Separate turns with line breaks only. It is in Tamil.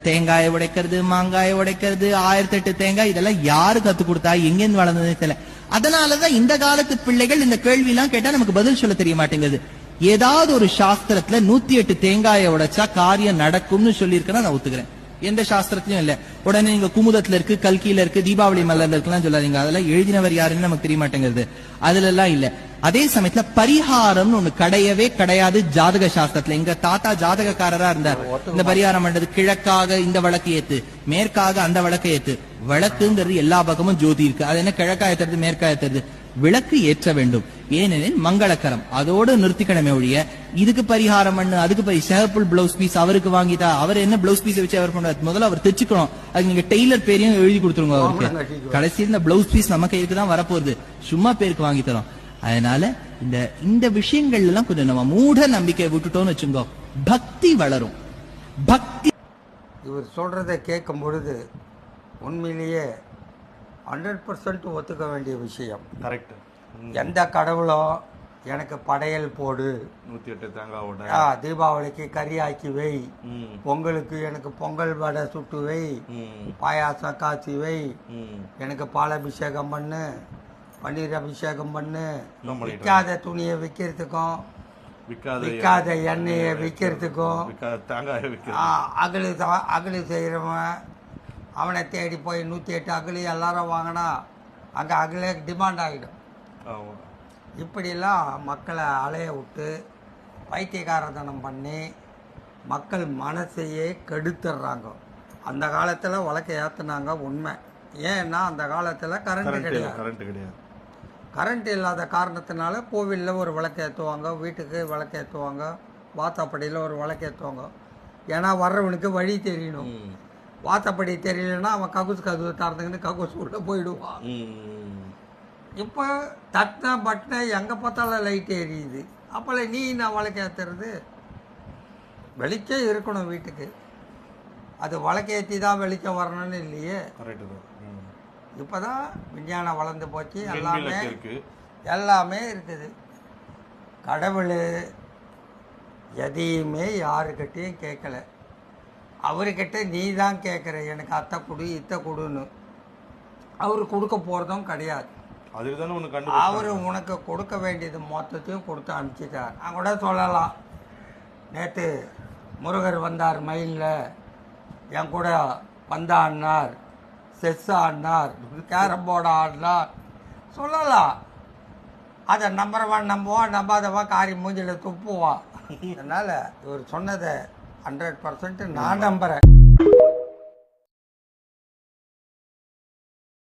தேங்காயை உடைக்கிறது, மாங்காயை உடைக்கிறது, 1008 தேங்காய், இதெல்லாம் யாரு கத்து கொடுத்தா, எங்கேருந்து வளர்ந்ததுன்னு தெரியல. அதனாலதான் இந்த காலத்து பிள்ளைகள் இந்த கேள்வி எல்லாம் கேட்டா நமக்கு பதில் சொல்ல தெரிய மாட்டேங்குது. ஏதாவது ஒரு சாஸ்திரத்துல 108 தேங்காயை உடைச்சா காரியம் நடக்கும்னு சொல்லி இருக்கா நான் ஒத்துக்கிறேன். எந்த சாஸ்திரத்திலும் இல்ல. உடனே நீங்க குமுதத்துல இருக்கு, கல்கியில இருக்கு, தீபாவளி மலர்ல இருக்குலாம் சொல்லாதீங்க. அதெல்லாம் எழுதினவர் யாருன்னு நமக்கு தெரிய மாட்டேங்கிறது. அதுல எல்லாம் இல்ல. அதே சமயத்துல பரிகாரம்னு ஒண்ணு கிடையவே கிடையாது ஜாதக சாஸ்திரத்துல. எங்க தாத்தா ஜாதகக்காரரா இருந்தார். இந்த பரிகாரம் பண்றது கிழக்காக இந்த வழக்கு ஏத்து, மேற்காக அந்த வழக்கை ஏத்து. விளக்குங்கிறது எல்லா பக்கமும் ஜோதி இருக்கு. அது என்ன கிழக்கா ஏத்துறது மேற்கா ஏத்துறது? விளக்கு ஏற்ற வேண்டும், ஏனெனில் மங்களகரம். அதோடு நிறுத்திக்கணுமே ஒழிய இதுக்கு பரிகாரம் பண்ணு, அதுக்கு சிகப்புள் பிளவுஸ் பீஸ் அவருக்கு வாங்கிட்டா அவர் என்ன பிளவுஸ் பீஸ் வச்சு அவர் பண்ணுவார்? முதல்ல அவர் தைச்சுக்கணும். அது நீங்க டெய்லர் பேரையும் எழுதி கொடுத்துருங்க அவருக்கு. கடைசியில் இந்த பிளவுஸ் பீஸ் நம்ம கைக்கு தான் வரப்போகுது, சும்மா பேருக்கு வாங்கி தரோம். அதனால இந்த விஷயங்கள் எல்லாம் கொஞ்சம் நம்ம மூட நம்பிக்கை விட்டுட்டோம்னு வச்சுக்கோ, பக்தி வளரும். பக்தி
இவர் சொல்றதை கேட்கும் பொழுது உண்மையிலேயே 100% ஒத்துக்க வேண்டிய விஷயம்.
கரெக்ட்.
எந்த கடவுளோ எனக்கு படையல் போடு,
108 தேங்காவோட,
தீபாவளிக்கு கறி ஆக்கி வை, பொங்கலுக்கு எனக்கு பொங்கல் வடை சுட்டு வை, பாயாசம் காய்ச்சி வை, எனக்கு பாலாபிஷேகம் பண்ணு, பன்னீர் அபிஷேகம் பண்ணு, விற்காத துணியை விற்கிறதுக்கும் விற்காத எண்ணெயை விற்கிறதுக்கும் அகலு செய்கிறவன் அவனை தேடி போய் 108 அகலி எல்லாரும் வாங்கினா அங்கே அகலே டிமாண்ட் ஆகிடும். இப்படிலாம் மக்களை அலைய விட்டு பைத்தியகாரத்தனம் பண்ணி மக்கள் மனசையே கெடுத்துடுறாங்க. அந்த காலத்தில் விளக்கை ஏற்றுனாங்க உண்மை. ஏன்னா அந்த காலத்தில் கரண்ட் கிடையாது. கரண்ட் இல்லாத காரணத்தினால கோவிலில் ஒரு விளக்கு ஏற்றுவாங்க, வீட்டுக்கு விளக்கு ஏற்றுவாங்க, வாத்தாப்படியில் ஒரு விளக்கு ஏற்றுவாங்க. ஏன்னா வர்றவனுக்கு வழி தெரியணும். வாத்தப்படி தெரியலன்னா அவன் கக்கூஸ் கதவு திறந்துக்கின்னு கக்கூஸ் உள்ள போயிடுவான். இப்போ தட்டின பட்டின எங்கே பார்த்தாலும் லைட் எரியுது. அப்போல நீ நான் விளக்கேற்றுறது? வெளிச்சம் இருக்கணும் வீட்டுக்கு, அது விளக்கேற்றி தான் வெளிச்சம் வரணும்னு இல்லையே. இப்போ தான் விஞ்ஞானம் வளர்ந்து போச்சு, எல்லாமே இருக்குது. கடவுள் எதையுமே யாருக்கிட்டையும் கேட்கல. அவர்கிட்ட நீ தான் கேட்குற, எனக்கு அத்தை கொடு இத்தை கொடுன்னு. அவர் கொடுக்க போகிறதும் கிடையாது. அவர் உனக்கு கொடுக்க வேண்டியது மொத்தத்தையும் கொடுத்து அனுப்பிச்சிட்டார். நான் கூட சொல்லலாம், நேற்று முருகர் வந்தார் மயிலில், என் கூட பந்தா ஆடினார், செஸ் ஆடினார், கேரம் போர்டு ஆடினார் சொல்லலாம். அதை நம்புறவன் நம்புவான், நம்பாதவன் காரி மூஞ்சில் துப்புவான். அதனால் இவர் சொன்னதை 100% நான் நம்புகிறேன்.